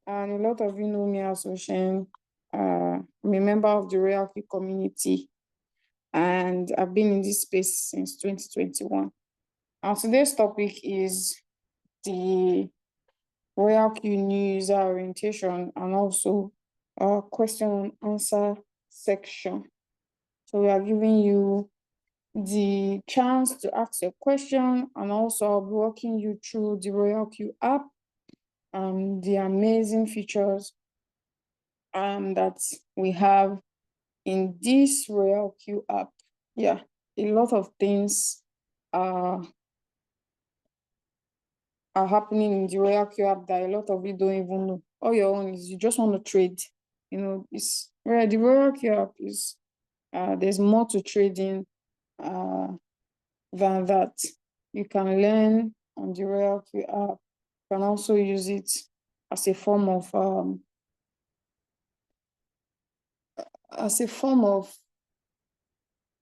and a lot of you know me as Ocean. I'm a member of the RoyalQ community, and I've been in this space since 2021. And today's topic is the RoyalQ new user orientation and also our question and answer section. So we are giving you the chance to ask your question, and also I'll be walking you through the RoyalQ app and the amazing features that we have in this RoyalQ app. Yeah, a lot of things are happening in the RoyalQ app that a lot of you don't even know. All your own is you just want to trade. You know, it's where the RoyalQ app is. There's more to trading than that. You can learn on the RoyalQ app. You can also use it as a form of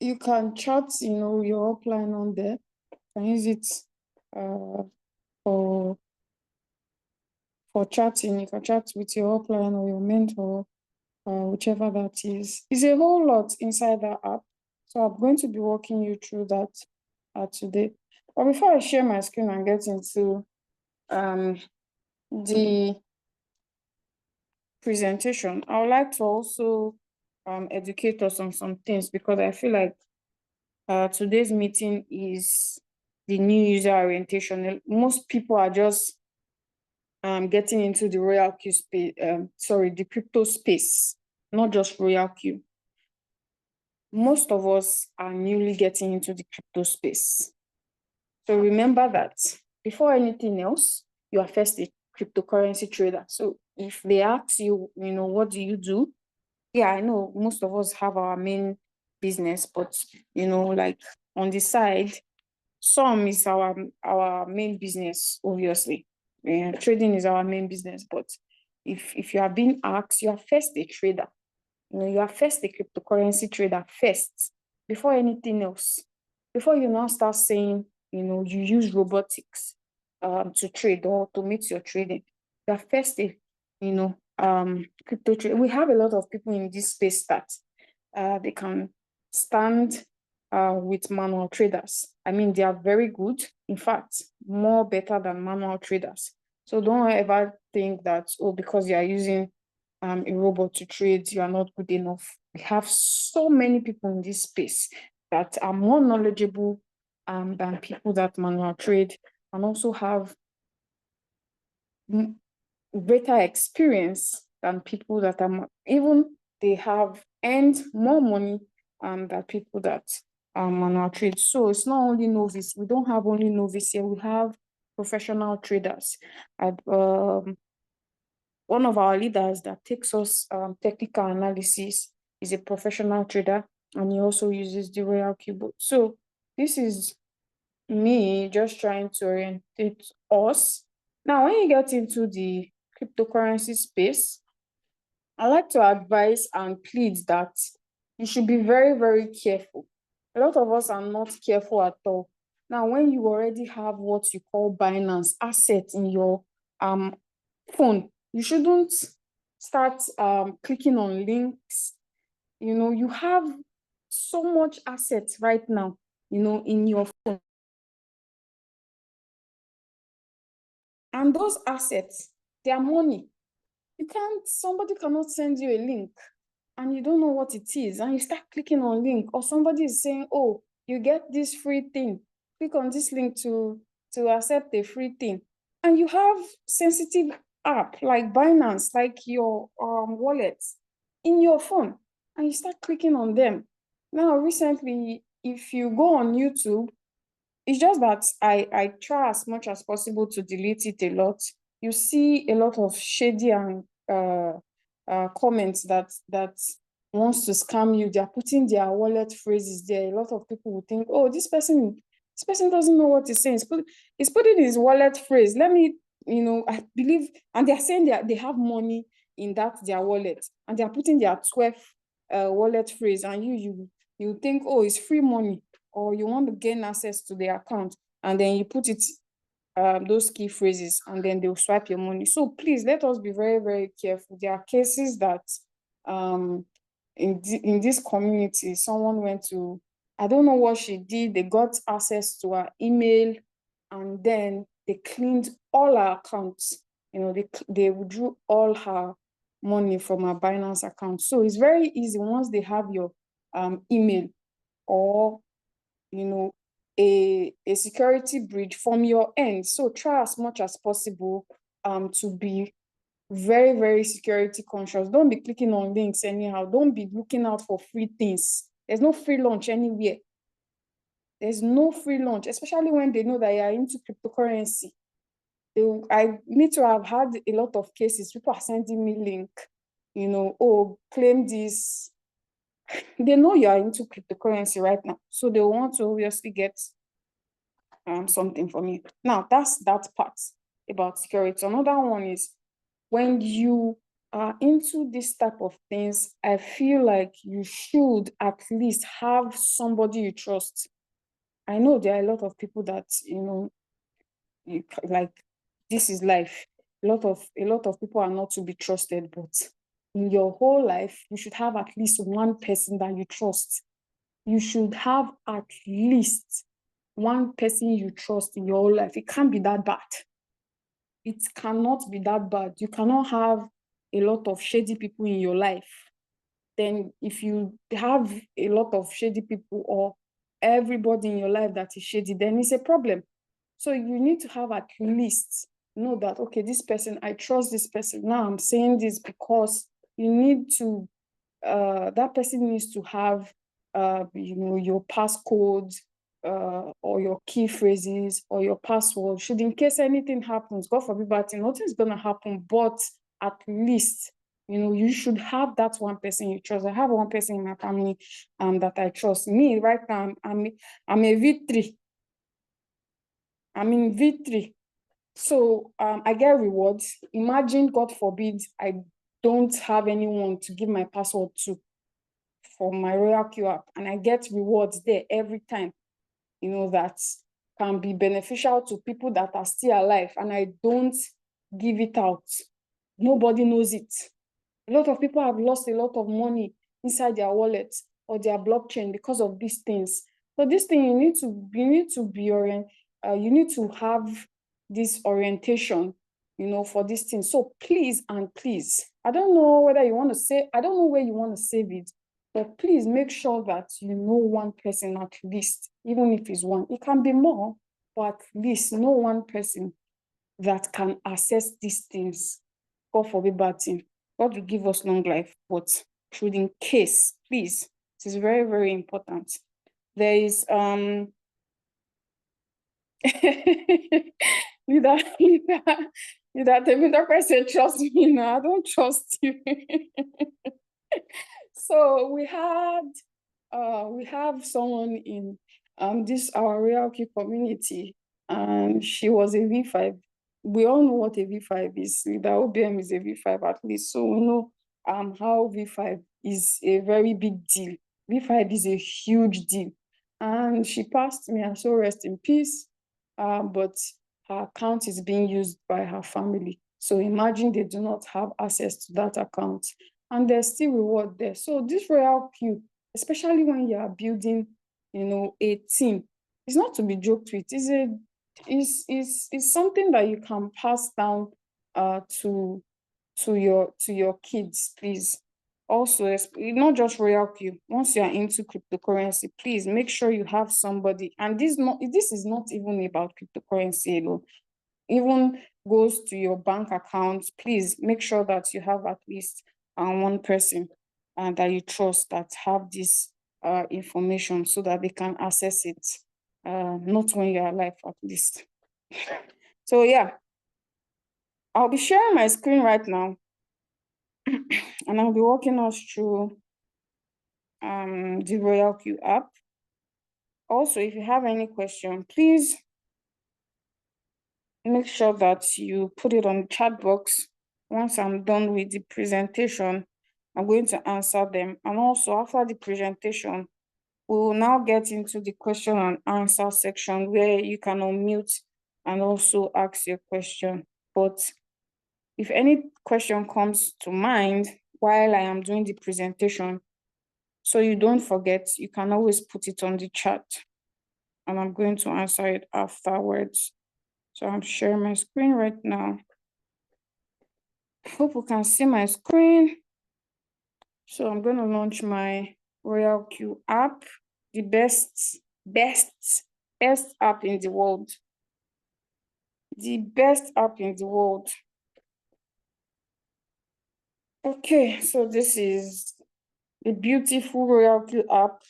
you can chat, your upline on there. You can use it for chatting. You can chat with your upline or your mentor, whichever that is. It's a whole lot inside that app. So I'm going to be walking you through that today. But before I share my screen and get into the presentation, I would like to also educate us on some things, because I feel like today's meeting is the new user orientation. Most people are just getting into the RoyalQ space, the crypto space, not just RoyalQ. Most of us are newly getting into the crypto space. So remember that before anything else, you are first a cryptocurrency trader. So if they ask you, what do you do? Yeah, I know most of us have our main business, but like on the side, some is our main business, obviously. Trading is our main business, but if you are being asked, you are first a trader. You are first a cryptocurrency trader first, before anything else. Before you now start saying, you use robotics to trade or automate your trading. You are first a, crypto trade. We have a lot of people in this space that they can stand with manual traders. I mean, they are very good. In fact, more better than manual traders. So don't ever think that, because you are using a robot to trade, you are not good enough. We have so many people in this space that are more knowledgeable than people that manual trade, and also have greater experience than people that are they have earned more money than people that are manual trade. So it's not only novice. We don't have only novice here. We have professional traders. One of our leaders that takes us technical analysis is a professional trader, and he also uses the RoyalQ bot. So this is me just trying to orientate us. Now, when you get into the cryptocurrency space, I like to advise and plead that you should be very, very careful. A lot of us are not careful at all. Now, when you already have what you call Binance asset in your phone, you shouldn't start clicking on links. You have so much assets right now, in your phone. And those assets, they are money. Somebody cannot send you a link and you don't know what it is, and you start clicking on link, or somebody is saying, oh, you get this free thing. Click on this link to accept a free thing. And you have sensitive app like Binance, like your wallet in your phone, and you start clicking on them. Now, recently, if you go on YouTube, it's just that I try as much as possible to delete it a lot. You see a lot of shady and comments that wants to scam you. They're putting their wallet phrases there. A lot of people will think, oh, this person doesn't know what he's saying. He's putting his wallet phrase. Let me, I believe, and they're saying they have money in their wallet, and they're putting their 12 wallet phrase, and you think, oh, it's free money, or you want to gain access to the account, and then you put it those key phrases, and then they'll swipe your money. So please let us be very, very careful. There are cases that in this community, someone went to, I don't know what she did, they got access to her email, and then they cleaned all her accounts. They withdrew all her money from her Binance account. So it's very easy once they have your email, or a security breach from your end. So try as much as possible to be very, very security conscious. Don't be clicking on links anyhow. Don't be looking out for free things. There's no free lunch anywhere. There's no free lunch, especially when they know that you are into cryptocurrency. I need to have had a lot of cases. People are sending me link, oh, claim this. They know you are into cryptocurrency right now, so they want to obviously get something from you. Now, that's that part about security. Another one is when you are into this type of things, I feel like you should at least have somebody you trust. I know there are a lot of people that, like, this is life. A lot of people are not to be trusted, but in your whole life, you should have at least one person that you trust. You should have at least one person you trust in your whole life. It can't be that bad. It cannot be that bad. You cannot have a lot of shady people in your life. Then if you have a lot of shady people, or everybody in your life that is shady, then it's a problem. So you need to have at least know that, okay, this person, I trust this person. Now I'm saying this because you need to, that person needs to have, your passcodes, or your key phrases, or your password. Should, in case anything happens, God forbid, but nothing's gonna happen, but at least, you should have that one person you trust. I have one person in my family that I trust. Me right now, I'm a V3. I'm in V3. So I get rewards. Imagine, God forbid, I don't have anyone to give my password to for my RoyalQ app, and I get rewards there every time, that can be beneficial to people that are still alive, and I don't give it out. Nobody knows it. A lot of people have lost a lot of money inside their wallet or their blockchain because of these things. So this thing, you need to be you need to have this orientation, for this thing. So please and please, I don't know whether you want to say, I don't know where you want to save it, but please make sure that you know one person at least, even if it's one. It can be more, but at least know one person that can access these things. God forbid bad thing. God will give us long life, but should, in case, please, it is very, very important. There is the person trust me now. I don't trust you. So we have someone in this our RoyalQ community, and she was a V5. We all know what a V5 is. The OBM is a V5 at least, so we know how V5 is a very big deal. V5 is a huge deal, and she passed me, and so rest in peace. But her account is being used by her family. So imagine they do not have access to that account, and there's still reward there. So this RoyalQ, especially when you are building, a team, it's not to be joked with. It's something that you can pass down to your kids, please. Also, it's not just RoyalQ. Once you are into cryptocurrency, please make sure you have somebody. And this is not even about cryptocurrency alone. Even goes to your bank account. Please make sure that you have at least one person that you trust that have this information, so that they can access it, not when you're alive at least. So yeah, I'll be sharing my screen right now, and I'll be walking us through the RoyalQ app. Also, if you have any question, please make sure that you put it on the chat box. Once I'm done with the presentation, I'm going to answer them. And also, after the presentation, we will now get into the question and answer section, where you can unmute and also ask your question. But if any question comes to mind while I am doing the presentation, so you don't forget, you can always put it on the chat and I'm going to answer it afterwards. So I'm sharing my screen right now. Hope you can see my screen. So I'm going to launch my RoyalQ app, the best app in the world. The best app in the world. Okay, so this is a beautiful RoyalQ app,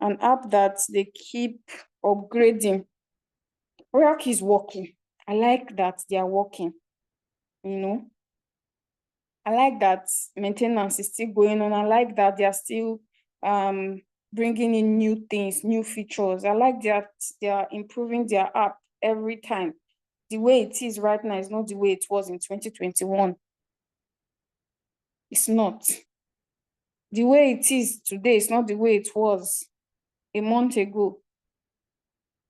an app that they keep upgrading. RoyalQ is working. I like that they are working, you know. I like that maintenance is still going on. I like that they are still bringing in new things, new features. I like that they are improving their app every time. The way it is right now is not the way it was in 2021. It's not. The way it is today is not the way it was a month ago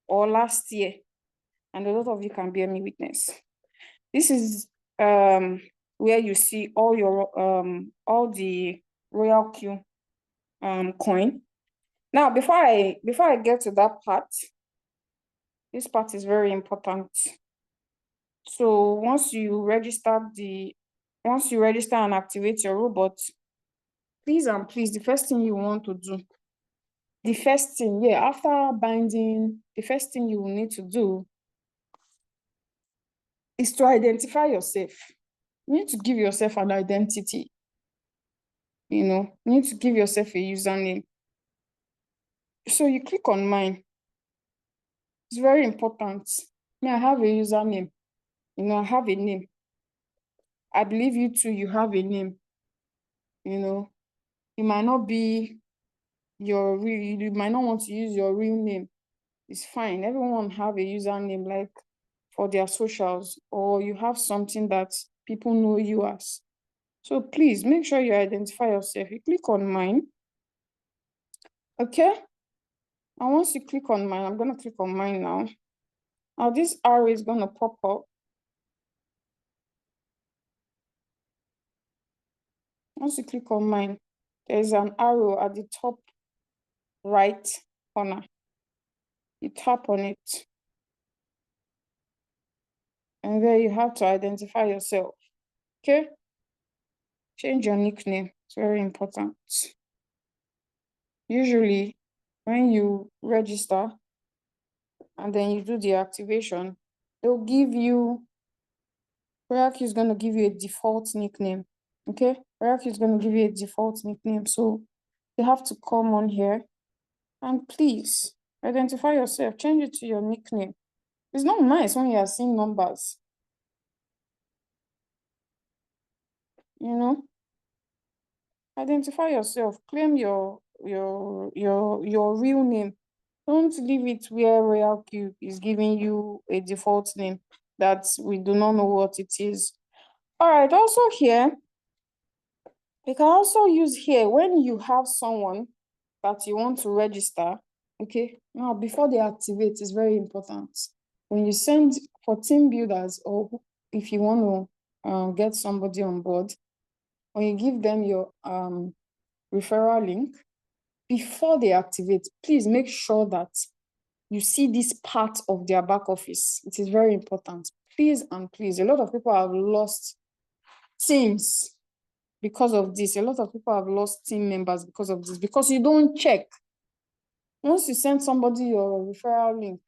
or last year. And a lot of you can bear me witness. This is where you see all the RoyalQ coin. Now, before I get to that part, this part is very important. So once you register and activate your robot, please and please, the first thing you want to do, after binding, the first thing you will need to do is to identify yourself. You need to give yourself an identity. You need to give yourself a username. So you click on mine. It's very important. Me, I have a username. I have a name. I believe you too, you have a name. It might not be your real, you might not want to use your real name. It's fine. Everyone have a username like for their socials, or you have something that people know you as. So please make sure you identify yourself. You click on mine. Okay? And once you click on mine, I'm going to click on mine now. Now this arrow is going to pop up. Once you click on mine, there's an arrow at the top right corner. You tap on it. And there you have to identify yourself. Okay? Change your nickname. It's very important. Usually, when you register and then you do the activation, they'll give you, RoyalQ is going to give you a default nickname. Okay? RoyalQ is going to give you a default nickname. So you have to come on here and please identify yourself. Change it to your nickname. It's not nice when you are seeing numbers. Identify yourself. Claim your real name. Don't leave it where RoyalQ is giving you a default name that we do not know what it is. All right, also here, you can also use here when you have someone that you want to register, okay? Now, before they activate, it's very important. When you send for team builders, or if you want to get somebody on board, when you give them your referral link, before they activate, please make sure that you see this part of their back office. It is very important. Please and please, a lot of people have lost teams because of this. A lot of people have lost team members because of this, because you don't check. Once you send somebody your referral link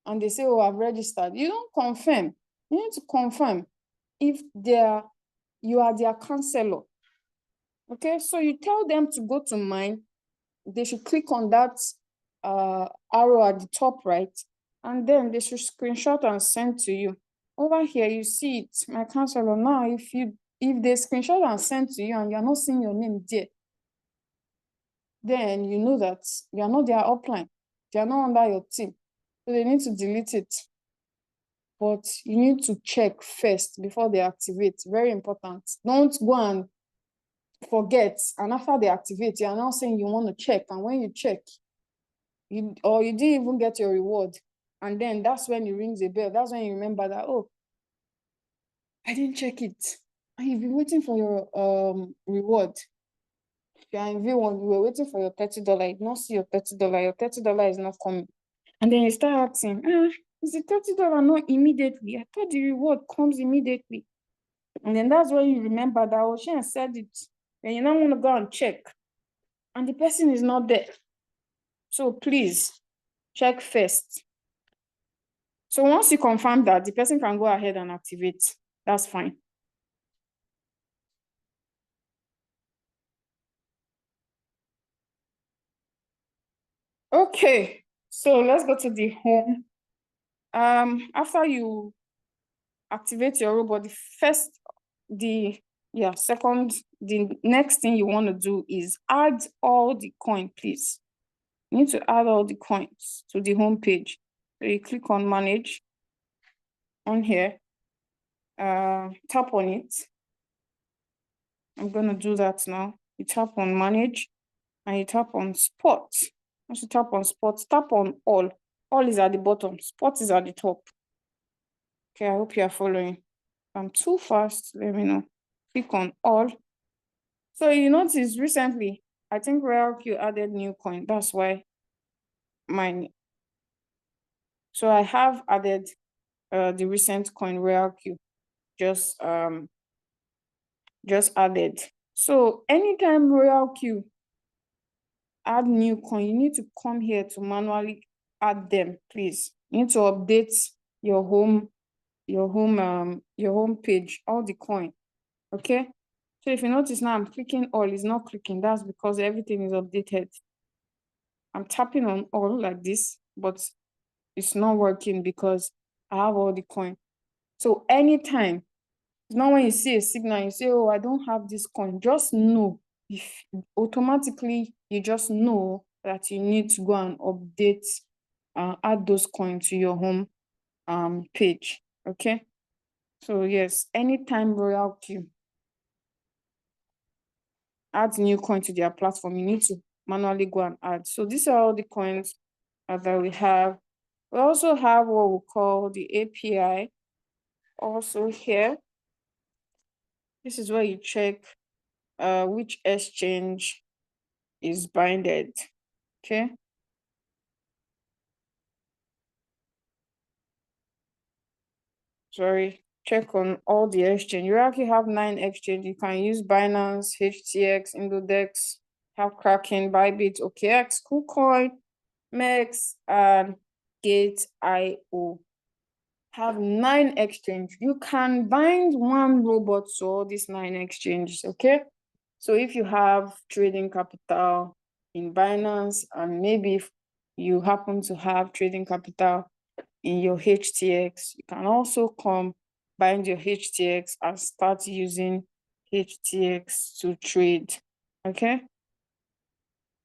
and they say, oh, I've registered, you don't confirm. You need to confirm if you are their counselor. Okay, so you tell them to go to mine. They should click on that arrow at the top right, and then they should screenshot and send to you. Over here, you see it, my counselor. Now, if they screenshot and send to you and you're not seeing your name there, then you know that you are not their upline. They are not under your team. So they need to delete it. But you need to check first before they activate. Very important. Don't go and forget, and after they activate, you are now saying you want to check, and when you check, you didn't even get your reward. And then that's when it rings a bell. That's when you remember that, oh, I didn't check it. And you've been waiting for your reward. If you're in V1, you were waiting for your $30. You did not see your $30. Your $30 is not coming. And then you start asking, is the $30 not immediately? I thought the reward comes immediately. And then that's when you remember that, oh, she has said it. And you now want to go and check. And the person is not there. So please, check first. So once you confirm that, the person can go ahead and activate. That's fine. Okay, so let's go to the home. After you activate your robot, the next thing you want to do is add all the coin, please. You need to add all the coins to the home page. So you click on manage on here, tap on it. I'm gonna do that now. You tap on manage and you tap on spot. Once you tap on spot, tap on all. All is at the bottom, spot is at the top. Okay, I hope you are following. If I'm too fast, let me know. Click on all. So you notice recently, I think RoyalQ added new coin. That's why mine. So I have added the recent coin RoyalQ. Just added. So anytime RoyalQ add new coin, you need to come here to manually add them, please. You need to update your home page, all the coin. Okay. So if you notice now I'm clicking all, it's not clicking. That's because everything is updated. I'm tapping on all like this, but it's not working because I have all the coin. So anytime, it's not when you see a signal, you say, oh, I don't have this coin. Just know, if automatically you just know that you need to go and update, add those coins to your home page. Okay. So yes, anytime RoyalQ adds new coin to their platform, you need to manually go and add. So these are all the coins that we have. We also have what we call the API also here. This is where you check which exchange is binded. Okay. Sorry, check on all the exchange. You actually have 9 exchange. You can use Binance, HTX, Indodex, have Kraken, Bybit, OKX, KuCoin, MEX, and Gate.io. Have 9 exchange. You can bind one robot to all these 9 exchanges, okay? So if you have trading capital in Binance, and maybe if you happen to have trading capital in your HTX, you can also bind your HTX and start using HTX to trade, okay?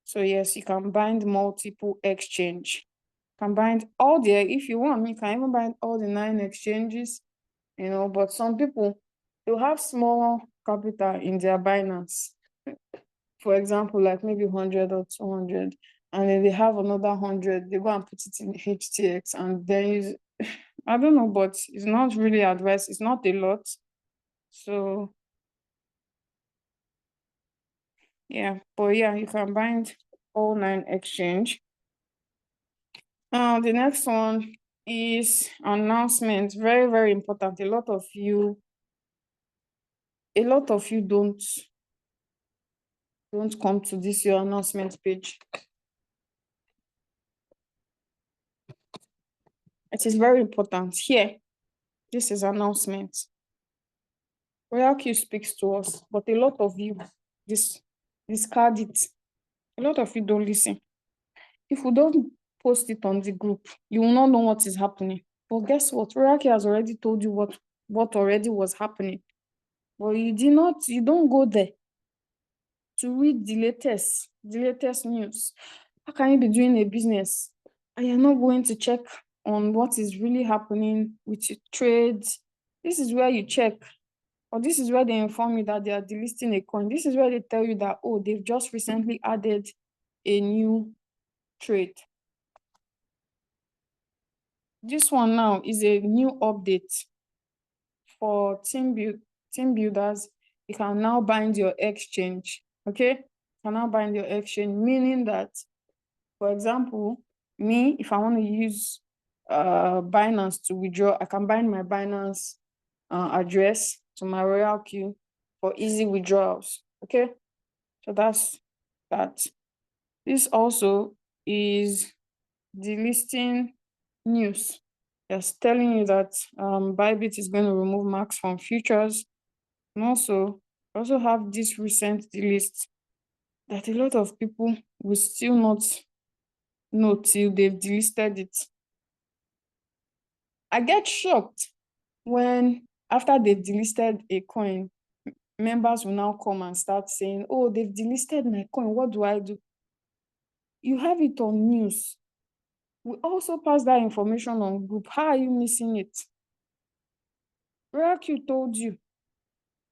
So yes, you can bind multiple exchange. You can bind all the, if you want, you can even bind all the 9 exchanges, but some people, they'll have small capital in their Binance. For example, like maybe 100 or 200, and then they have another 100, they go and put it in HTX and then use, I don't know, but it's not really advised. It's not a lot. So yeah, but yeah, you can bind all 9 exchange. The next one is announcement. Very, very important. A lot of you don't come to this your announcement page. It is very important. Here, this is announcement. RoyalQ speaks to us, but a lot of you discard it. A lot of you don't listen. If we don't post it on the group, you will not know what is happening. But guess what? RoyalQ has already told you what already was happening. But you don't go there to read the latest news. How can you be doing a business and you're not going to check on what is really happening with your trades? This is where you check, or this is where they inform you that they are delisting a coin. This is where they tell you that, oh, they've just recently added a new trade. This one now is a new update for team builders. You can now bind your exchange. Okay, you can now bind your exchange, meaning that, for example, me, if I want to use Binance to withdraw, I can bind my Binance address to my RoyalQ for easy withdrawals. Okay, so that's that. This also is the listing news. Just telling you that Bybit is going to remove marks from futures. And also have this recent delist that a lot of people will still not know till they've delisted it. I get shocked when, after they've delisted a coin, members will now come and start saying, oh, they've delisted my coin, what do I do? You have it on news. We also pass that information on group. How are you missing it? RoyalQ told you.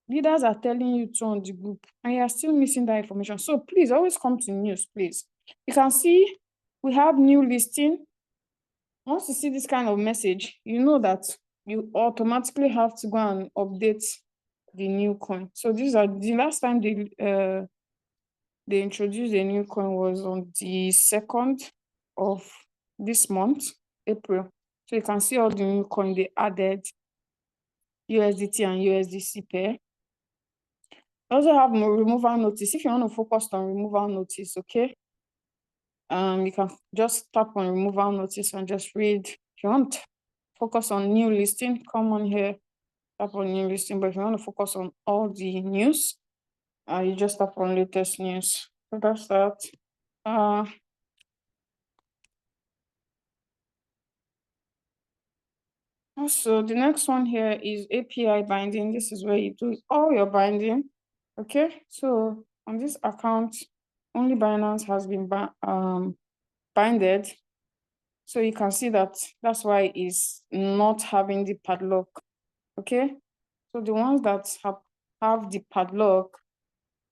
Leaders are telling you to on the group, and you are still missing that information. So please always come to news, please. You can see we have new listing. Once you see this kind of message, you know that you automatically have to go and update the new coin. So these are the last time they introduced a new coin was on the 2nd of this month, April. So you can see all the new coin they added, USDT and USDC pair. I also have removal notice. If you want to focus on removal notice, okay, you can just tap on removal notice and just read. If you want to focus on new listing, come on here, tap on new listing. But if you want to focus on all the news, you just tap on latest news. So that's that. Also, the next one here is API binding. This is where you do all your binding. Okay, so on this account, only Binance has been binded. So you can see that that's why it's not having the padlock. Okay, so the ones that have the padlock,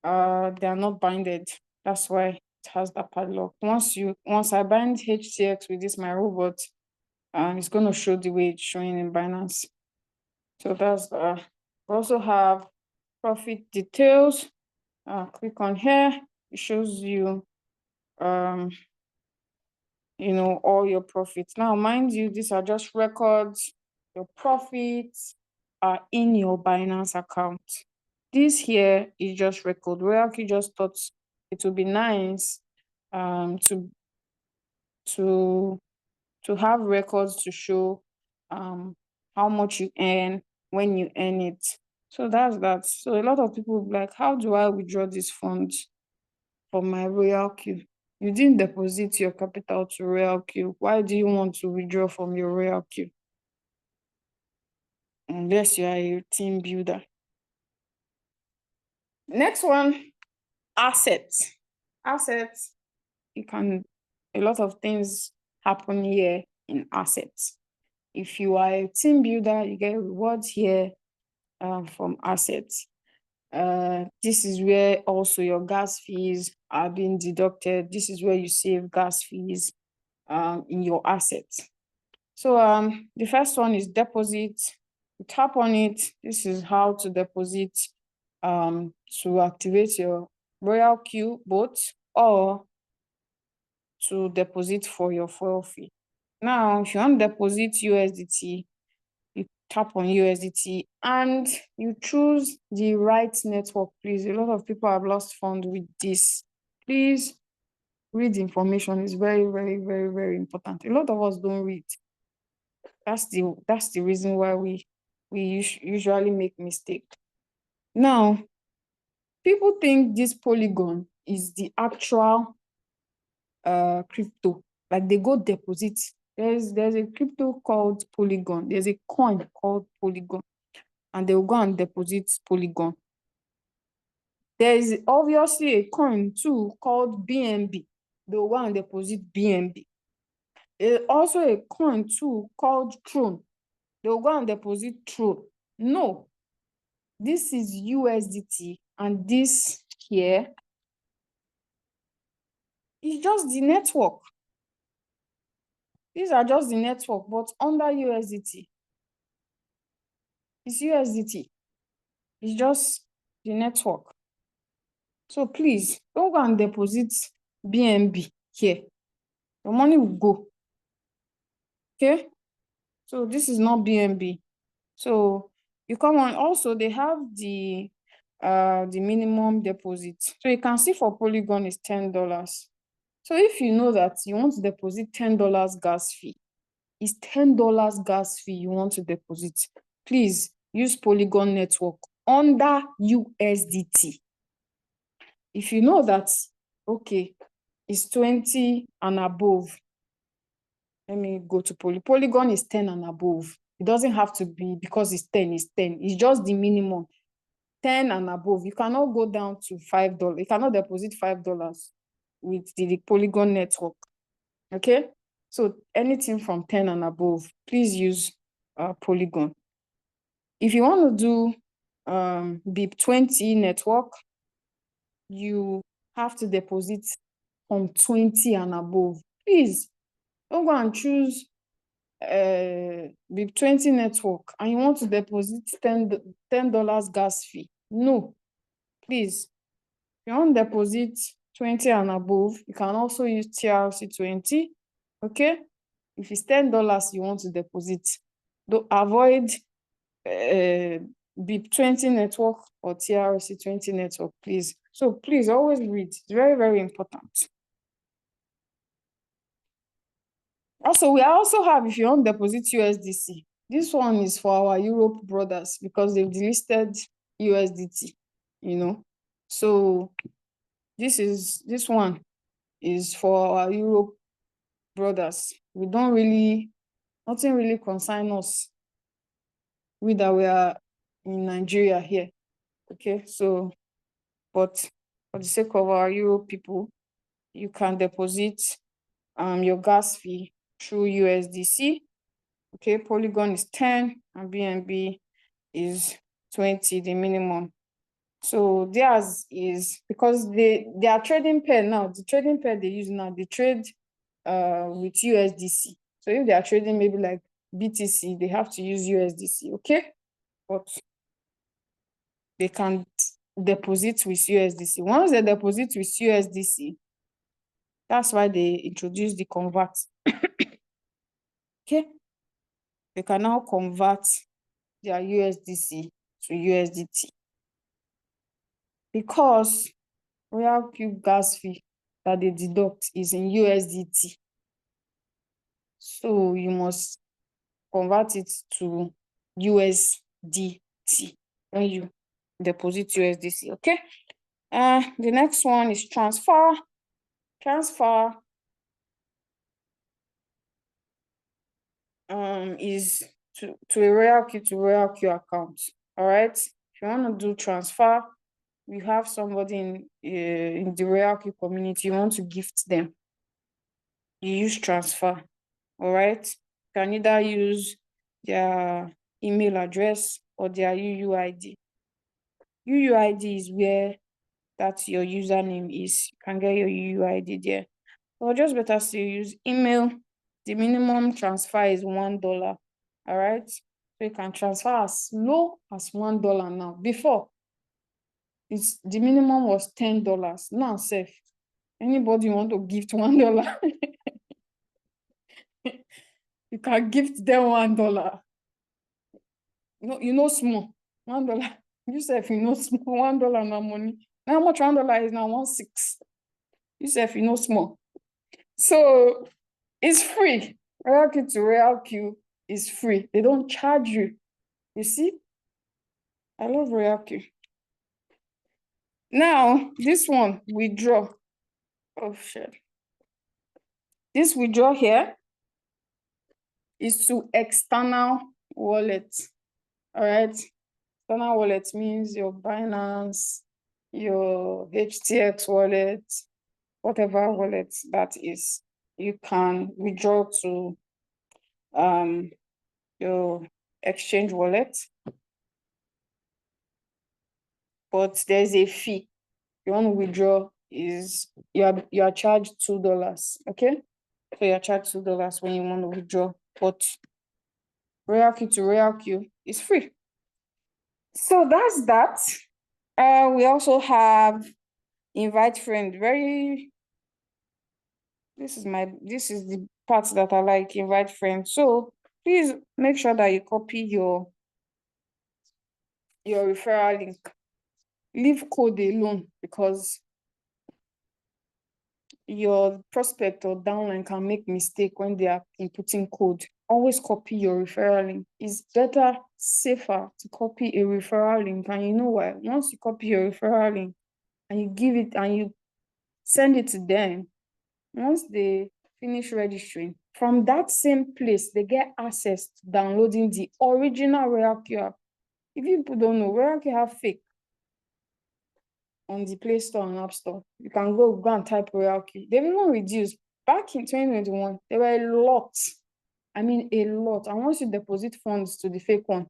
they are not binded. That's why it has that padlock. Once I bind HTX with this my robot, it's going to show the way it's showing in Binance. So that's we also have profit details. Click on here. It shows you all your profits. Now, mind you, these are just records. Your profits are in your Binance account. This here is just record. RoyalQ just thought it would be nice to have records to show how much you earn when you earn it. So that's that. So a lot of people will be like, how do I withdraw these funds from my RoyalQ? You didn't deposit your capital to RoyalQ. Why do you want to withdraw from your RoyalQ? Unless you are a team builder. Next one, assets. Assets, a lot of things happen here in assets. If you are a team builder, you get rewards here from assets. This is where also your gas fees are being deducted. This is where you save gas fees in your assets. So the first one is deposit. You tap on it. This is how to deposit to activate your RoyalQ bot or to deposit for your fuel fee. Now, if you want to deposit USDT, you tap on USDT and you choose the right network, please. A lot of people have lost funds with this. Please read the information. It's very, very, very, very important. A lot of us don't read. That's the reason why we usually make mistake. Now, people think this Polygon is the actual crypto. Like they go deposit. There's a crypto called Polygon. There's a coin called Polygon, and they'll go and deposit Polygon. There is obviously a coin too called BNB. They'll go and deposit BNB. There's also a coin too called Tron. They'll go and deposit Tron. No, this is USDT, and this here is just the network. These are just the network, but under USDT. It's USDT. It's just the network. So please don't go and deposit BNB here. Your money will go. Okay? So this is not BNB. So you come on. Also, they have the minimum deposit. So you can see for Polygon is $10. So if you know that you want to deposit $10 gas fee, it's $10 gas fee you want to deposit, please use Polygon network under USDT. If you know that, okay, it's 20 and above, let me go to Polygon is 10 and above. It doesn't have to be because it's 10, it's 10. It's just the minimum. 10 and above. You cannot go down to $5. You cannot deposit $5 with the Polygon network. Okay? So anything from 10 and above, please use Polygon. If you want to do BIP20 network, you have to deposit from 20 and above. Please don't go and choose BIP20 network and you want to deposit $10 gas fee. No, please. If you want to deposit 20 and above, you can also use TRC20. Okay? If it's $10 you want to deposit, don't avoid BIP20 network or TRC20 network, please. So please always read. It's very, very important. Also, we also have, if you want to deposit USDC, this one is for our Europe brothers because they've delisted USDT, you know. So this one is for our Europe brothers. Nothing really concerns us with that we are in Nigeria here. Okay, so, but for the sake of our Europe people, you can deposit your gas fee through USDC. Okay, Polygon is 10 and BNB is 20, the minimum. So theirs is because they are trading pair now. The trading pair they use now, they trade with USDC. So if they are trading maybe like BTC, they have to use USDC. Okay, but they can deposit with USDC. Once they deposit with USDC, that's why they introduced the convert. Okay, they can now convert their USDC to USDT because RoyalQ gas fee that they deduct is in USDT. So you must convert it to USDT when you deposit USDC. Okay. The next one is transfer. Transfer is to a RoyalQ account. All right. If you want to do transfer, you have somebody in the RoyalQ community, you want to gift them, you use transfer. All right. You can either use their email address or their UUID. UUID is where that's your username is. You can get your UUID there. Or just better still use email. The minimum transfer is $1. All right. So you can transfer as low as $1 now. Before, the minimum was $10. Now, safe. Anybody want to gift $1? You can gift them $1. No, you know small. $1. You said you know small. $1 no money. Now how much $1 is now? 1.6. You said you know small. So it's free. RoyalQ to RoyalQ is free. They don't charge you. You see? I love RoyalQ. Now, this one, withdraw. Oh, shit. This withdraw here is to external wallet. All right? External wallet means your Binance, your HTX wallet, whatever wallet that is. You can withdraw to your exchange wallet. But there's a fee. You want to withdraw is you are charged $2. Okay. So you charge $2 when you want to withdraw. But RoyalQ to RoyalQ is free. So that's that. We also have invite friend. This is the part that I like, invite friends. So please make sure that you copy your referral link. Leave code alone, because your prospect or downline can make mistake when they are inputting code. Always copy your referral link. It's better, safer to copy a referral link. And you know why? Once you copy your referral link and you give it and you send it to them, once they finish registering, from that same place, they get access to downloading the original RoyalQ app. If you people don't know, RoyalQ have fake on the Play Store and App Store. You can go and type RoyalQ. They've even reduced. Back in 2021, there were a lot. I mean, a lot. And once you deposit funds to the fake one,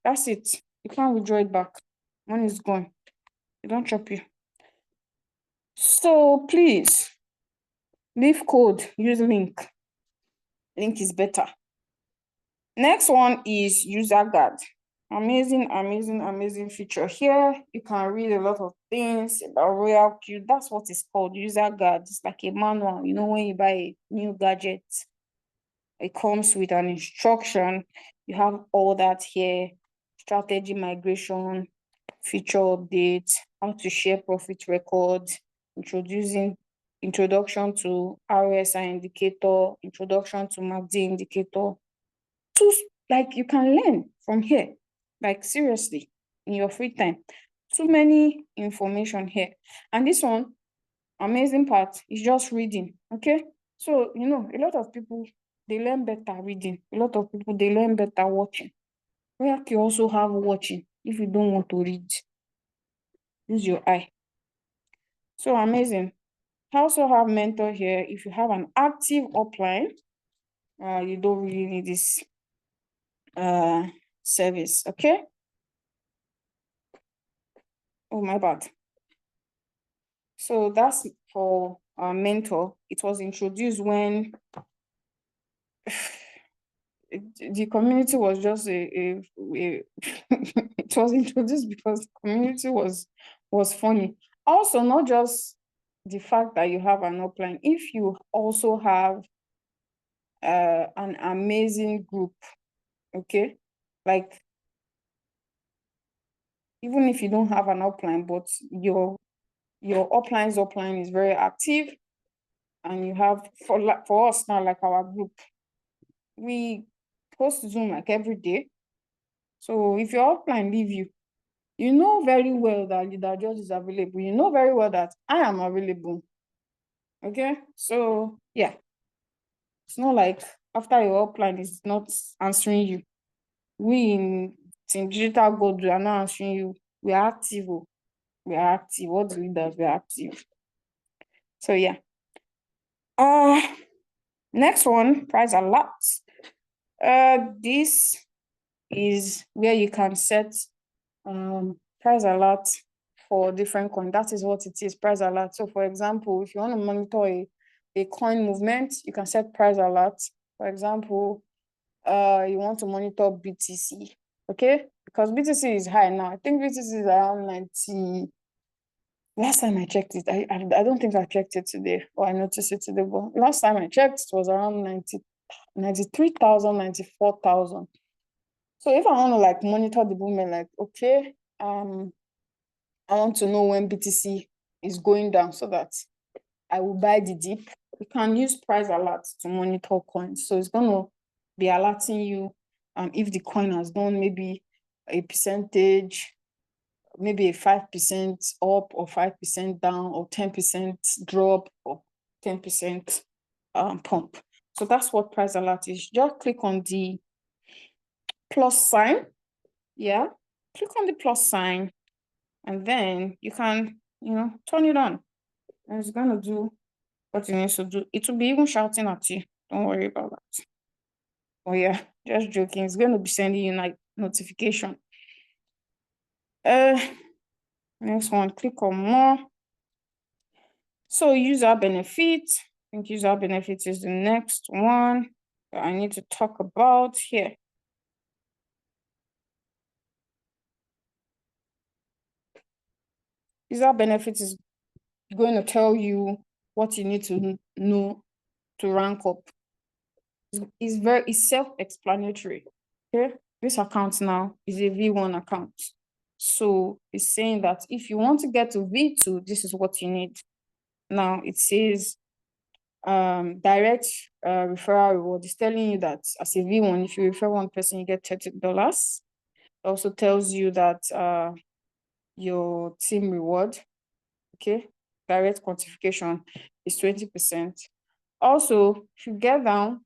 that's it. You can't withdraw it back. Money is gone. They don't chop you. So please, leave code, use link. Link is better. Next one is user guide. Amazing feature. Here you can read a lot of things about RoyalQ. That's what it's called, user guide. It's like a manual. You know, when you buy a new gadget, it comes with an instruction. You have all that here: strategy migration, feature updates, how to share profit records, introduction to RSI indicator, introduction to MACD indicator. Like, you can learn from here, like seriously, in your free time. Too many information here. And this one, amazing part, is just reading. Okay, so you know, a lot of people, they learn better reading. A lot of people, they learn better watching. RoyalQ also have watching. If you don't want to read, use your eye. So amazing. I also have mentor here. If you have an active upline, you don't really need this service. Okay. Oh, my bad. So that's for our mentor. It was introduced when the community was just it was introduced because the community was funny. Also, not just the fact that you have an upline. If you also have an amazing group, okay, like, even if you don't have an upline, but your upline is very active, and you have, for us now, like our group, we post Zoom like every day. So if your upline leave you, you know very well that leader George is available. You know very well that I am available. Okay, so yeah, it's not like after your upline is not answering you, we in Team Digital Gold, we are not answering you. We are active. We are active. All the leaders, we are active. So yeah. Next one, price alert. This is where you can set price alert for different coins. That is what it is, price alert. So for example, if you want to monitor a coin movement, you can set price alert. For example, you want to monitor BTC, okay? Because BTC is high now. I think BTC is around 90. Last time I checked it, I don't think I checked it today, or I noticed it today, but last time I checked, it was around 93,000, 94,000. So if I want to like monitor the movement, like, okay, I want to know when BTC is going down so that I will buy the dip, you can use price alert to monitor coins. So it's going to be alerting you if the coin has done maybe a percentage, maybe a 5% up or 5% down or 10% drop or 10% pump. So that's what price alert is. Just click on the plus sign. Yeah, click on the plus sign, and then you can, turn it on. And it's gonna do what it needs to do. It will be even shouting at you. Don't worry about that. Oh yeah, just joking. It's gonna be sending you like notification. Next one, click on more. So user benefits. think user benefits is the next one that I need to talk about here. User benefits is going to tell you what you need to know to rank up. It's self-explanatory. Okay, this account now is a V1 account. So it's saying that if you want to get to V2, this is what you need. Now it says direct referral reward. Is telling you that as a V1, if you refer one person, you get $30. It also tells you that your team reward, okay, direct quantification is 20%. Also, if you get down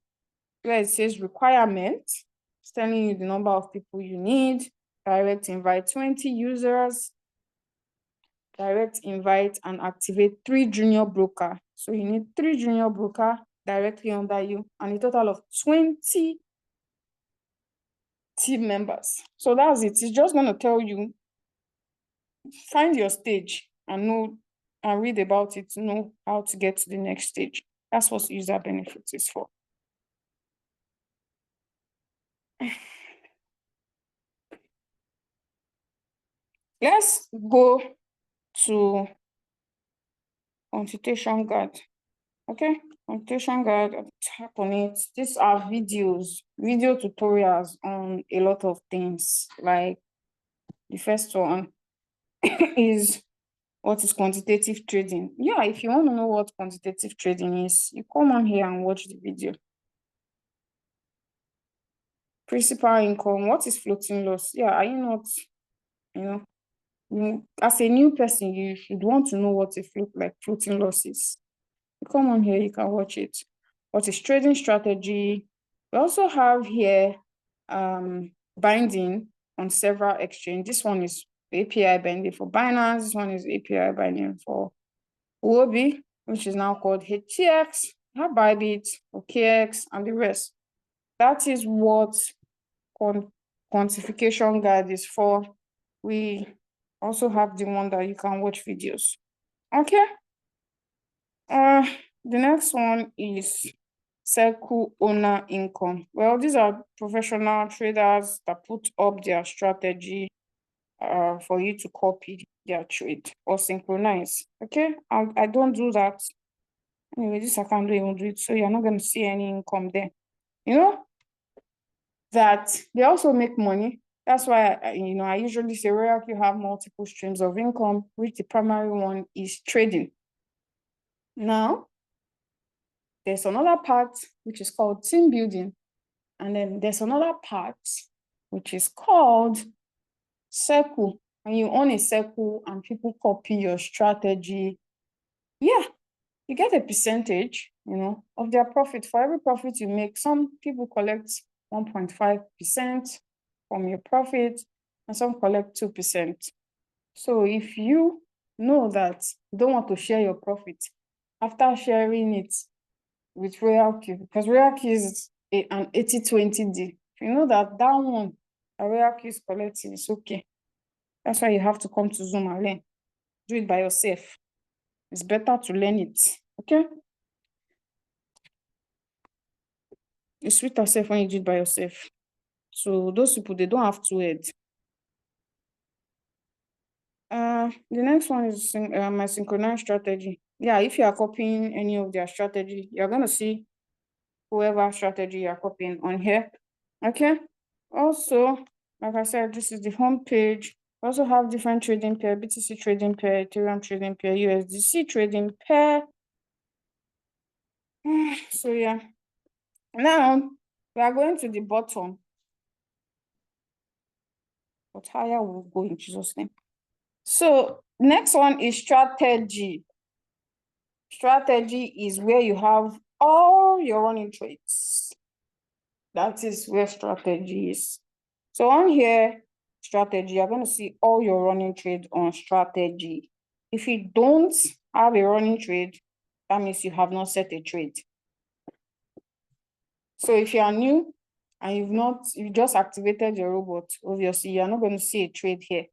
where it says requirement, it's telling you the number of people you need, direct invite 20 users, direct invite and activate 3 junior broker. So you need 3 junior broker directly under you and a total of 20 team members. So that's it. It's just going to tell you, find your stage and know and read about it to know how to get to the next stage. That's what user benefits is for. Let's go to consultation guide. Okay, consultation guide, tap on it. These are videos, video tutorials on a lot of things. Like the first one is what is quantitative trading. Yeah, if you want to know what quantitative trading is, you come on here and watch the video. Principal income, what is floating loss? Yeah, are you not, as a new person, you should want to know what a floating loss is. You come on here, you can watch it. What is trading strategy? We also have here binding on several exchanges. This one is API binding for Binance. This one is API binding for Huobi, which is now called HTX, have Bybit, OKX, and the rest. That is what quantification guide is for. We also have the one that you can watch videos. Okay. The next one is circle owner income. Well, these are professional traders that put up their strategy for you to copy their trade or synchronize. Okay, I don't do that. Anyway, this account don't even do it, so you're not going to see any income there. You know that they also make money. That's why I usually say RoyalQ have multiple streams of income, which the primary one is trading. Now, there's another part which is called team building, and then there's another part which is called circle. When you own a circle and people copy your strategy, yeah, you get a percentage, of their profit. For every profit you make, some people collect 1.5% from your profit, and some collect 2%. So if you know that you don't want to share your profit, after sharing it with RoyalQ, because RoyalQ is an 80-20 deal, if you know that one RoyalQ is collecting, it's okay. That's why you have to come to Zoom and learn. Do it by yourself. It's better to learn it, okay? You sweet yourself when you do it by yourself. So those people, they don't have 2 heads. The next one is my synchronized strategy. Yeah, if you are copying any of their strategy, you're going to see whoever strategy you're copying on here, okay? Also, like I said, this is the home page. We also have different trading pair, BTC trading pair, Ethereum trading pair, USDC trading pair. So yeah, now we are going to the bottom, but higher will go in Jesus' name. So next one is strategy. Strategy is where you have all your running trades. That is where strategy is. So on here, strategy, you're going to see all your running trades on strategy. If you don't have a running trade, that means you have not set a trade. So if you are new and you just activated your robot, obviously you're not going to see a trade here.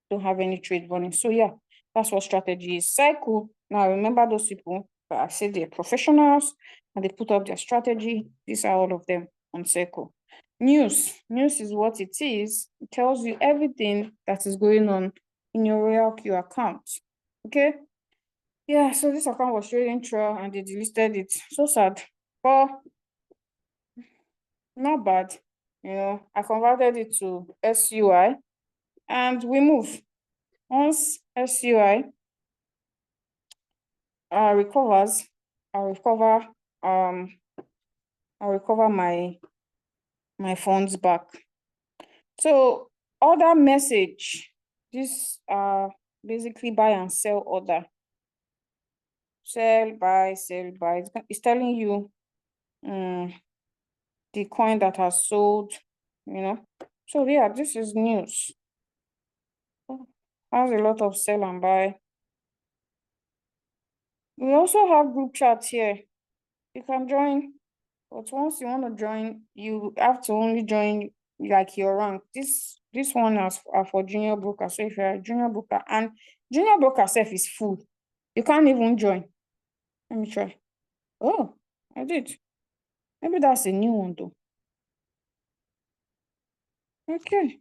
Don't have any trade running. So yeah, that's what strategy is. Cycle. Now remember those people I say they're professionals and they put up their strategy. These are all of them on Circle. News. News is what it is. It tells you everything that is going on in your RoyalQ account. Okay? Yeah, so this account was trading through and they delisted it. So sad. But not bad. I converted it to SUI and we move. Once SUI recovers, I'll recover my funds back. So order message. This basically buy and sell order. Sell, buy, sell, buy. It's telling you the coin that has sold, So yeah, this is news. Has a lot of sell and buy. We also have group chats here. You can join, but once you want to join, you have to only join like your rank. This one are for junior broker. So if you're a junior broker and junior broker self is full, you can't even join. Let me try. Oh, I did. Maybe that's a new one though. Okay.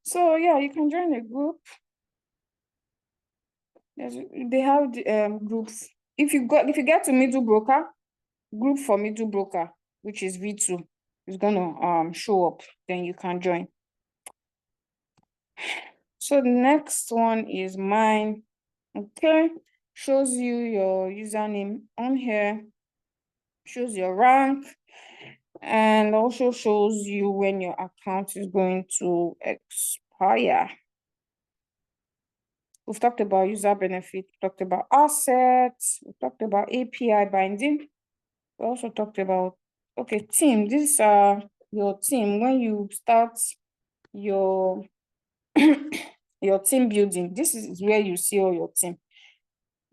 So yeah, you can join a group. They have the groups. If you get to middle broker, group for middle broker, which is V2, is gonna show up. Then you can join. So the next one is mine. Okay, shows you your username on here, shows your rank, and also shows you when your account is going to expire. We've talked about user benefit, we talked about assets, we talked about API binding. We also talked about, team. These are your team. When you start your your team building, this is where you see all your team.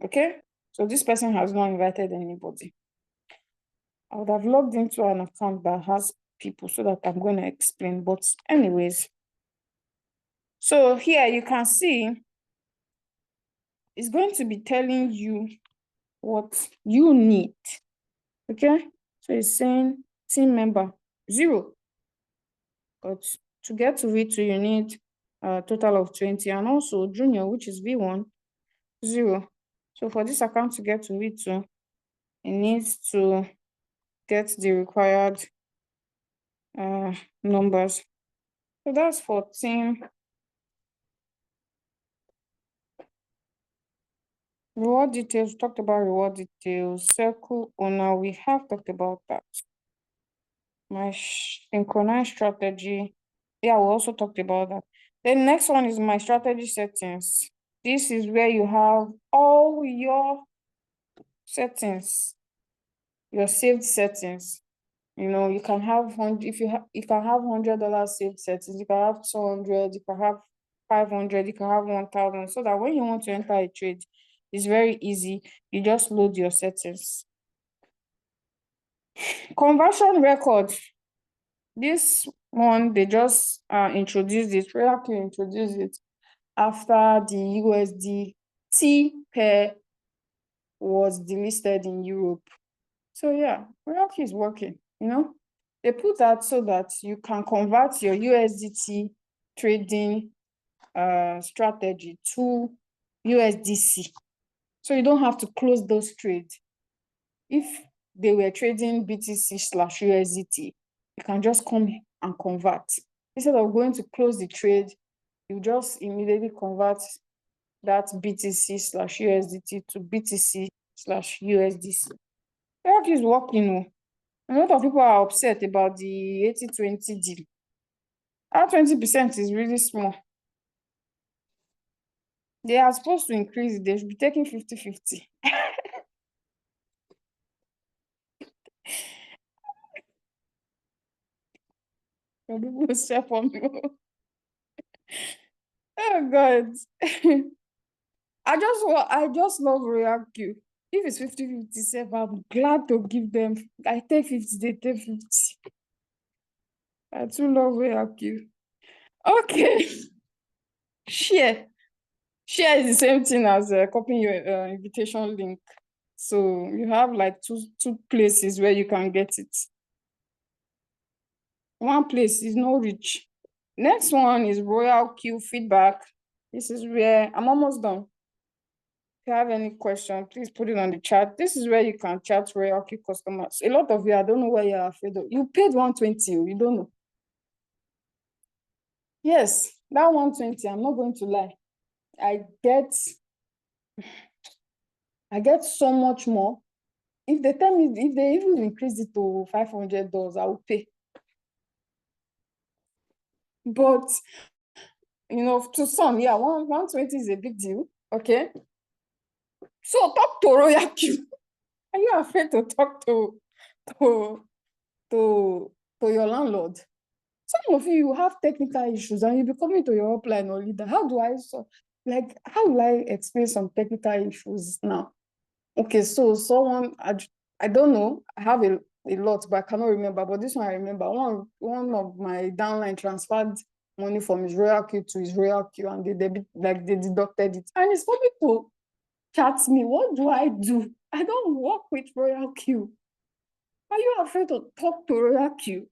Okay, so this person has not invited anybody. I would have logged into an account that has people so that I'm going to explain. But anyways, so here you can see it's going to be telling you what you need. Okay, so it's saying team member 0. But to get to V2, you need a total of 20, and also junior, which is V1, 0. So for this account to get to V2, it needs to get the required numbers. So that's for team. Reward details, talked about reward details. Circle owner, we have talked about that. My synchronized strategy. Yeah, we also talked about that. The next one is my strategy settings. This is where you have all your settings, your saved settings. You can have you can have $100 saved settings, you can have 200, you can have 500, you can have 1,000, so that when you want to enter a trade, it's very easy. You just load your settings. Conversion record. This one, they just introduced it, RoyalQ introduced it after the USDT pair was delisted in Europe. So yeah, RoyalQ is working, They put that so that you can convert your USDT trading strategy to USDC. So you don't have to close those trades. If they were trading BTC/USDT, you can just come and convert. Instead of going to close the trade, you just immediately convert that BTC/USDT to BTC/USDC. RoyalQ is working. A lot of people are upset about the 80-20 deal. That 20% is really small. They are supposed to increase it. They should be taking 50-50. People will step on me. Oh God. I just love RoyalQ. If it's 50-50, I'm glad to give them. I take 50, they take 50. I too love RoyalQ. Okay. Share. Share is the same thing as copying your invitation link. So you have like two places where you can get it. One place is no reach. Next one is RoyalQ feedback. This is where I'm almost done. If you have any question, please put it on the chat. This is where you can chat RoyalQ customers. A lot of you, I don't know why you're afraid of. You paid 120, you don't know. Yes, that 120, I'm not going to lie. I get so much more. If they tell me, if they even increase it to $500, I will pay. But to some, yeah, 120 is a big deal. Okay. So talk to RoyalQ. Are you afraid to talk to your landlord? Some of you have technical issues and you'll be coming to your upline or leader. How will I explain some technical issues now? Okay, so someone, I don't know, I have a lot, but I cannot remember. But this one I remember. One of my downline transferred money from his RoyalQ to his RoyalQ, and they deducted it. And it's for people chat me. What do? I don't work with RoyalQ. Are you afraid to talk to RoyalQ?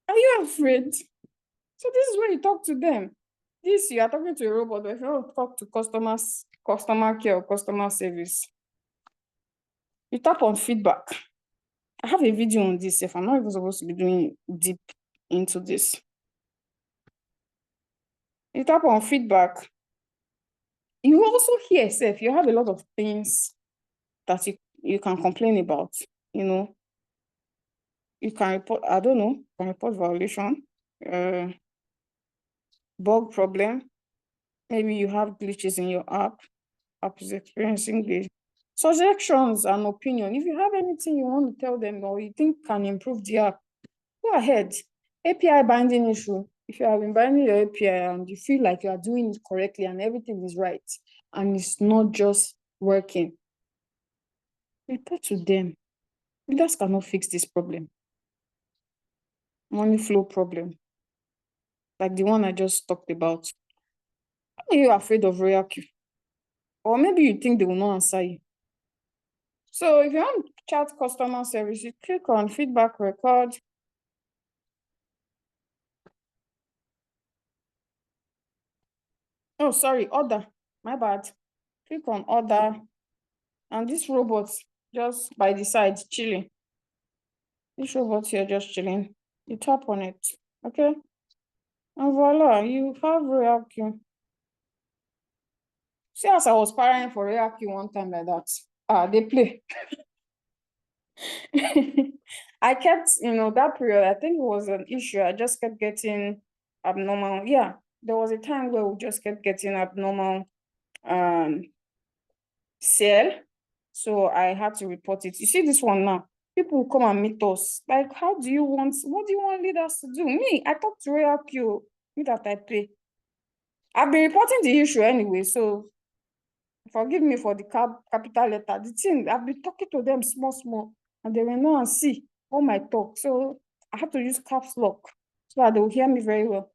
Are you afraid? So this is where you talk to them. This, you are talking to a robot, but if you want to talk to customer care or customer service, you tap on feedback. I have a video on this if I'm not even supposed to be doing deep into this. You tap on feedback. You also hear, if you have a lot of things that you can complain about, you can report, I don't know, you can report violation, bug problem. Maybe you have glitches in your app is experiencing this. Suggestions and opinion. If you have anything you want to tell them or you think can improve the app, go ahead. API binding issue. If you have been binding your API and you feel like you are doing it correctly and everything is right and it's not just working, report to them. Leaders cannot fix this problem. Money flow problem, like the one I just talked about. Are you afraid of RoyalQ? Or maybe you think they will not answer you. So if you want to chat customer service, you click on feedback record. Oh, sorry, order. My bad. Click on order. And this robot just by the side, chilling. This robot here just chilling. You tap on it. Okay. And voila, you have RoyalQ. See, as I was partying for RoyalQ one time like that. They play. I kept, that period, I think it was an issue. I just kept getting abnormal. Yeah, there was a time where we just kept getting abnormal sale. So I had to report it. You see this one now. People will come and meet us. Like, what do you want leaders to do? Me, I talk to RoyalQ, me that I pay. I've been reporting the issue anyway, so forgive me for the capital letter. The thing, I've been talking to them small, and they will know and see all my talk. So I have to use caps lock so that they will hear me very well.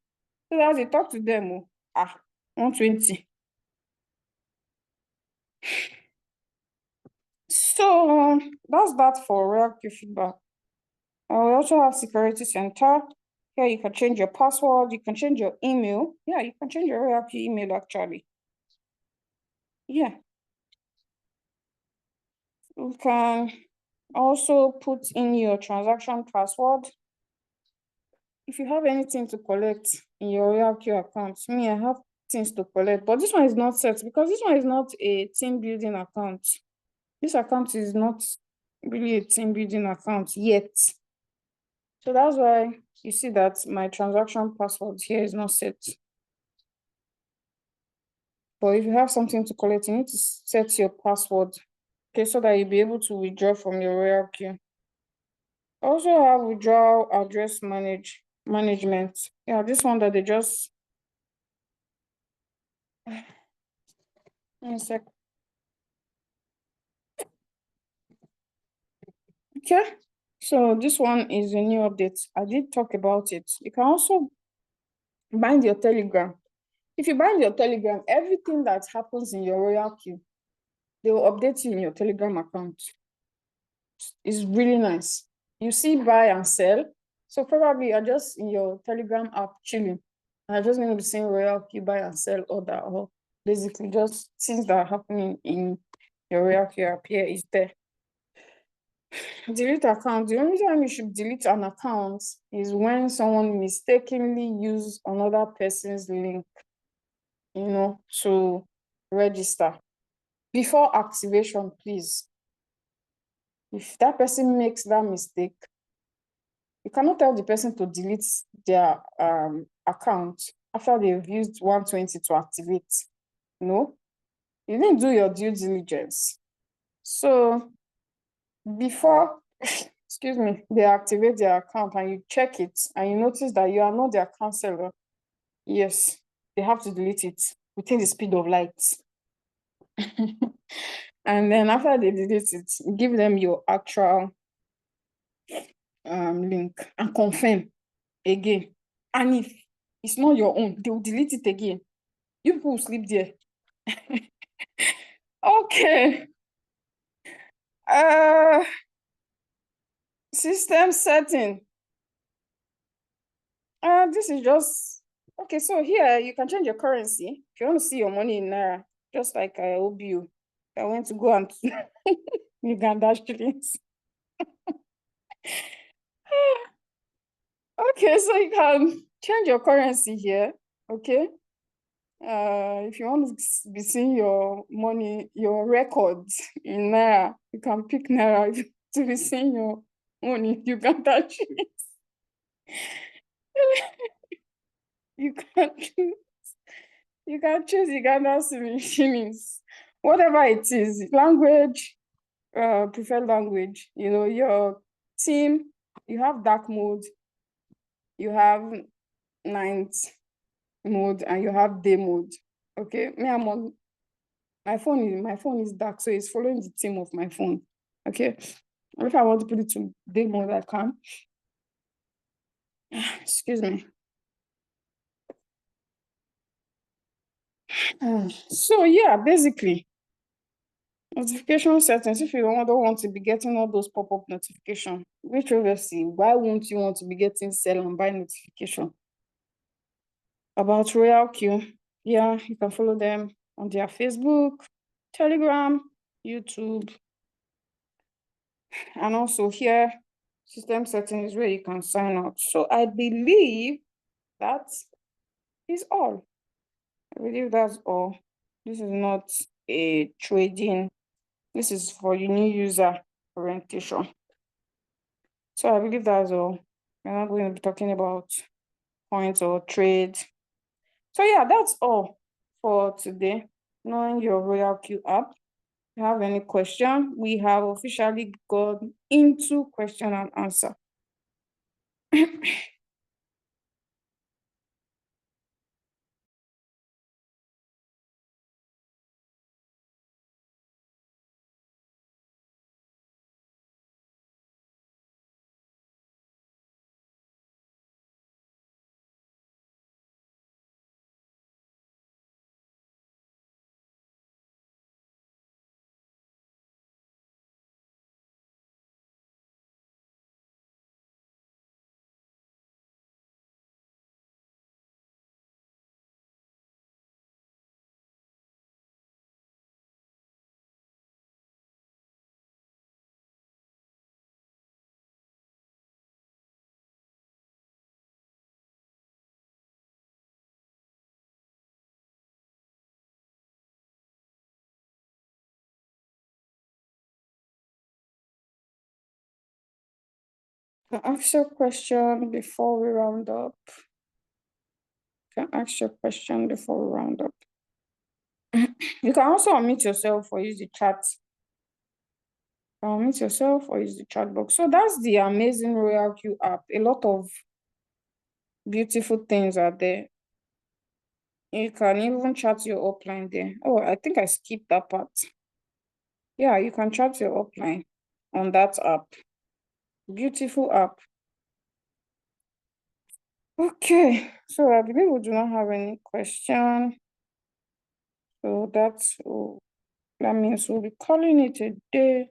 So as I talk to them, 120. So that's that for RoyalQ feedback. We also have security center. Here you can change your password, you can change your email. Yeah, you can change your RoyalQ email actually. Yeah. You can also put in your transaction password. If you have anything to collect in your RoyalQ account, I have things to collect, but this one is not set because this one is not a team building account. This account is not really a team building account yet. So that's why you see that my transaction password here is not set. But if you have something to collect, you need to set your password, okay, so that you'll be able to withdraw from your RoyalQ. Also have withdrawal address management. Yeah, this one that they just one sec. Okay, so this one is a new update. I did talk about it. You can also bind your Telegram. If you bind your Telegram, everything that happens in your RoyalQ they will update you in your Telegram account. It's really nice. You see buy and sell. So probably you're just in your Telegram app chilling. I'm just going to be saying RoyalQ buy and sell order, or basically just things that are happening in your RoyalQ app here is there. Delete account. The only time you should delete an account is when someone mistakenly use another person's link, to register. Before activation, please. If that person makes that mistake, you cannot tell the person to delete their account after they've used 120 to activate. No, you didn't do your due diligence. So before, excuse me, they activate their account and you check it and you notice that you are not their counselor, yes, they have to delete it within the speed of light. And then after they delete it, give them your actual link and confirm again. And if it's not your own, they will delete it again. You people will sleep there. Okay. System setting. This is just okay. So here you can change your currency if you want to see your money in naira, just like I hope you. I went to go and Uganda shillings. Okay, so you can change your currency here. Okay. If you want to be seeing your money, your records in naira, you can pick naira to be seeing your money in Uganda shillings. You can choose Uganda shillings, whatever it is, language, preferred language. Your team, you have dark mode, you have night mode, and you have day mode. Okay, me, I'm on my phone is dark, so it's following the theme of my phone. Okay, if I want to put it to day mode, I can. Excuse me. So yeah, basically, notification settings. If you don't want to be getting all those pop-up notifications, which obviously, why won't you want to be getting sell and buy notification about RoyalQ? Yeah, you can follow them on their Facebook, Telegram, YouTube, and also here, system settings where you can sign out. So I believe that is all. I believe that's all. This is not a trading. This is for the new user orientation. So I believe that's all. We're not going to be talking about points or trade. So yeah, that's all for today. Knowing your RoyalQ app. If you have any question, we have officially gone into question and answer. Can I ask your question before we round up? Can I ask your question before we round up? You can also unmute yourself or use the chat. Unmute yourself or use the chat box. So that's the amazing RoyalQ app. A lot of beautiful things are there. You can even chat your upline there. Oh, I think I skipped that part. Yeah, you can chat your upline on that app. Beautiful app. Okay, so I believe we do not have any question. So that's all. That means we'll be calling it a day.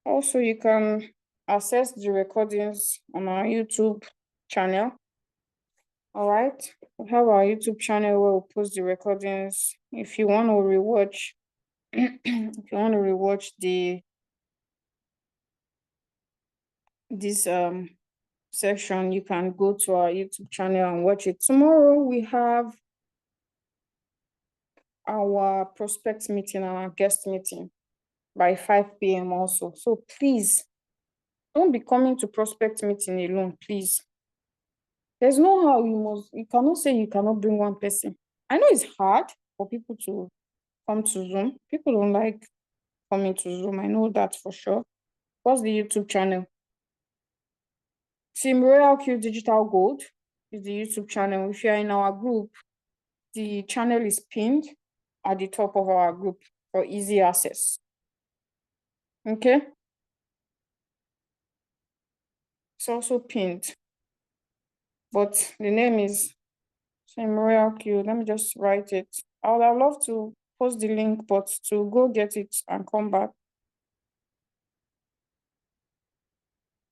Also, you can access the recordings on our YouTube channel. All right. We have our YouTube channel where we'll post the recordings. If you want to rewatch, if you want to rewatch this section, you can go to our YouTube channel and watch it. Tomorrow we have our prospect meeting and our guest meeting by 5 p.m. also. So please don't be coming to prospect meeting alone, please. There's no how you cannot say you cannot bring one person. I know it's hard for people to come to Zoom. People don't like coming to Zoom. I know that for sure. What's the YouTube channel? Team RoyalQ Digital Gold is the YouTube channel. If you're in our group, the channel is pinned at the top of our group for easy access. Okay? It's also pinned. But the name is Team RoyalQ. Let me just write it. I would have loved to post the link, but to go get it and come back.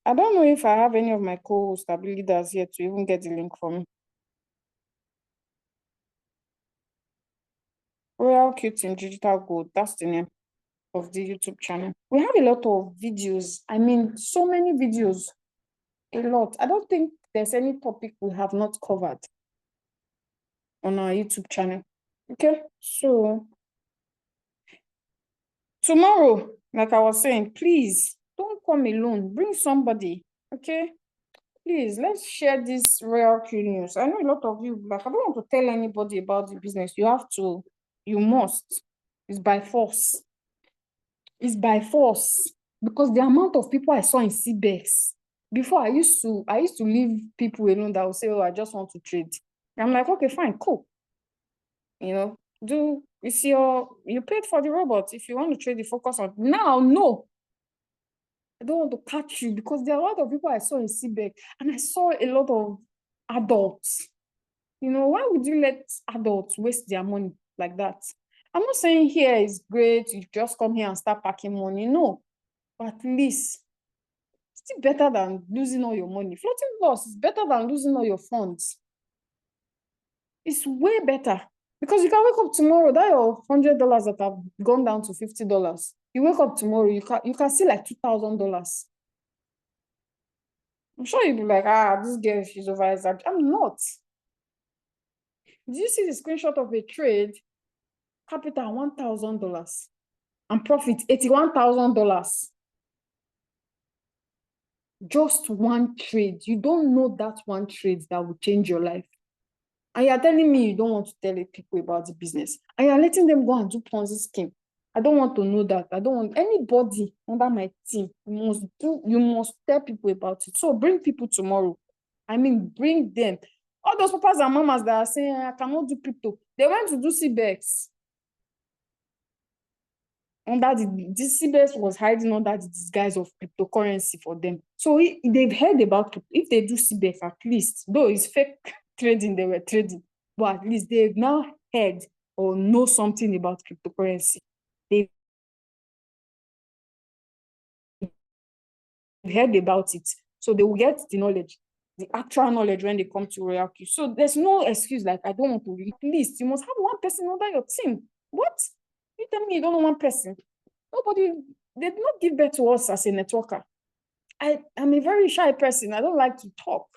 I don't know if I have any of my co-host leaders here to even get the link for me. RoyalQ Team Digital Gold, that's the name of the YouTube channel. We have a lot of videos. I mean, so many videos. A lot. I don't think there's any topic we have not covered on our YouTube channel. Okay, so tomorrow, like I was saying, please don't come alone. Bring somebody. Okay, please let's share this RoyalQ news. I know a lot of you, like, I don't want to tell anybody about the business. You have to, you must. It's by force. It's by force, because the amount of people I saw in CBEX before, I used to leave people alone that will say, oh, I just want to trade. I'm like, okay, fine, cool. You know, you paid for the robot. If you want to trade, the focus on now, no. I don't want to catch you, because there are a lot of people I saw in CBEX, and I saw a lot of adults. You know, why would you let adults waste their money like that? I'm not saying here is great, you just come here and start packing money. No, but at least it's still better than losing all your money. Floating loss is better than losing all your funds. It's way better, because you can wake up tomorrow, that your $100 that have gone down to $50. You wake up tomorrow, you can see like $2,000. I'm sure you'll be like, this girl, she's over-exaggerating. I'm not. Did you see the screenshot of a trade? Capital $1,000 and profit $81,000. Just one trade. You don't know that one trade that will change your life. And you're telling me you don't want to tell people about the business. And you're letting them go and do Ponzi scheme. I don't want to know that. I don't want anybody under my team. You must tell people about it. So bring people tomorrow. I mean, bring them. All those papas and mamas that are saying, I cannot do crypto. They went to do CBEX. This CBS was hiding under the disguise of cryptocurrency for them. So they've heard about, if they do CBS, at least, though it's fake trading, they were trading, but at least they've now heard or know something about cryptocurrency. They've heard about it. So they will get the knowledge, the actual knowledge, when they come to RoyalQ. So there's no excuse like, I don't want to. At least you must have one person under your team. What? You tell me you don't know one person? Nobody, they did not give birth to us as a networker. I'm a very shy person. I don't like to talk.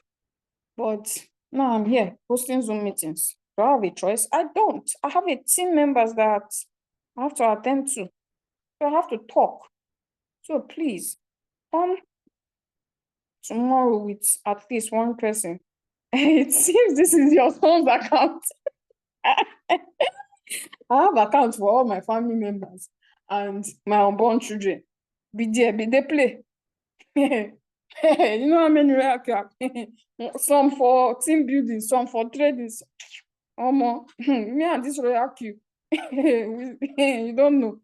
But now I'm here hosting Zoom meetings. Do I have a choice? I don't. I have a team members that I have to attend to. So I have to talk. So please, come tomorrow with at least one person. It seems this is your son's account. I have accounts for all my family members and my unborn children. Be there, play. You know how many some for team building, some for trading. Me and this RoyalQ. You don't know.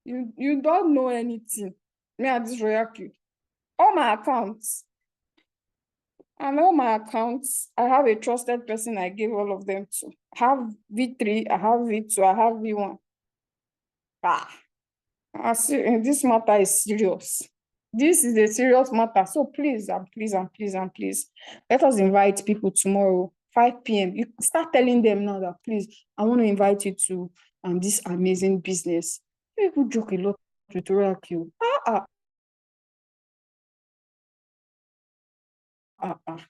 You don't know anything. Me and this RoyalQ. All my accounts. And all my accounts, I have a trusted person I give all of them to. I have V3, I have V2, I have V1. Ah, this matter is serious. This is a serious matter. So please, and please, and please, and please, let us invite people tomorrow, 5 p.m. You start telling them now that, please, I want to invite you to this amazing business. People joke a lot with RoyalQ.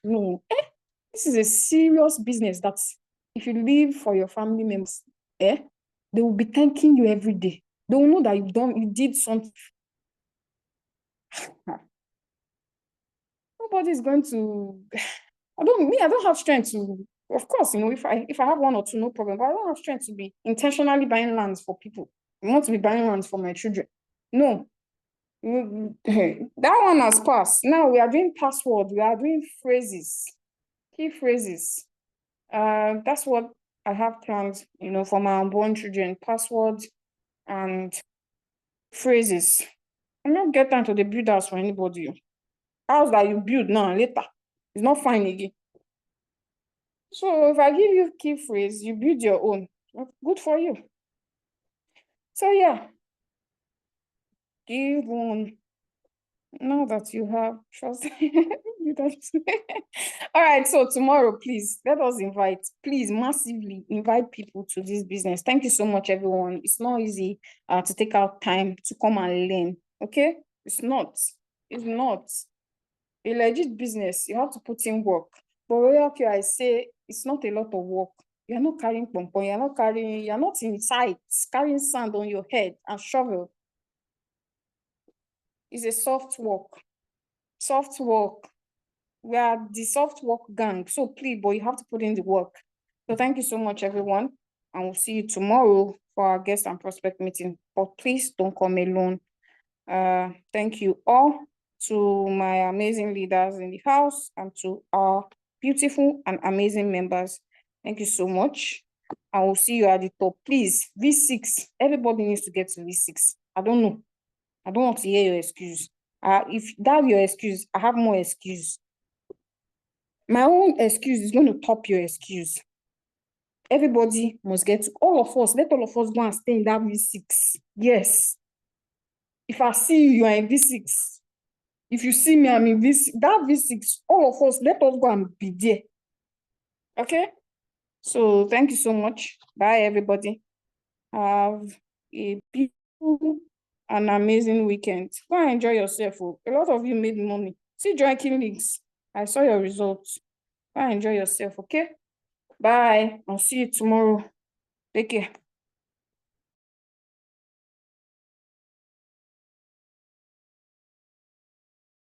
No. This is a serious business that if you live for your family members, they will be thanking you every day. They will know that you did something. Nobody's going to. I don't have strength to. Of course, if I have one or two, no problem. But I don't have strength to be intentionally buying lands for people. I want to be buying lands for my children. No. That one has passed. Now we are doing password. We are doing phrases, key phrases. That's what I have planned, for my unborn children. Passwords and phrases. I'm not get time to the build house for anybody. House that you build now later, it's not fine again. So if I give you key phrase, you build your own. Good for you. So yeah, give one. Now that you have trust. All right, so tomorrow, please let us please massively invite people to this business. Thank you so much, everyone. It's not easy to take out time to come and learn. Okay, it's not a legit business. You have to put in work. But RoyalQ, I say it's not a lot of work. You're not carrying pompon, you're not in sites carrying sand on your head and shovel. It's a soft work. We are the soft work gang. So please, but you have to put in the work. So thank you so much, everyone. And we'll see you tomorrow for our guest and prospect meeting. But please don't come alone. Thank you all to my amazing leaders in the house and to our beautiful and amazing members. Thank you so much. I will see you at the top. Please, V6. Everybody needs to get to V6. I don't know. I don't want to hear your excuse. If that's your excuse, I have more excuse. My own excuse is going to top your excuse. Everybody must get to, all of us, let all of us go and stay in that V6. Yes. If I see you, you are in V6. If you see me, I'm in V6. That V6, all of us, let us go and be there. Okay? So thank you so much. Bye, everybody. Have a beautiful and amazing weekend. Go and enjoy yourself. A lot of you made money. See Joaquin links. I saw your results. Go and enjoy yourself, okay? Bye. I'll see you tomorrow. Take care.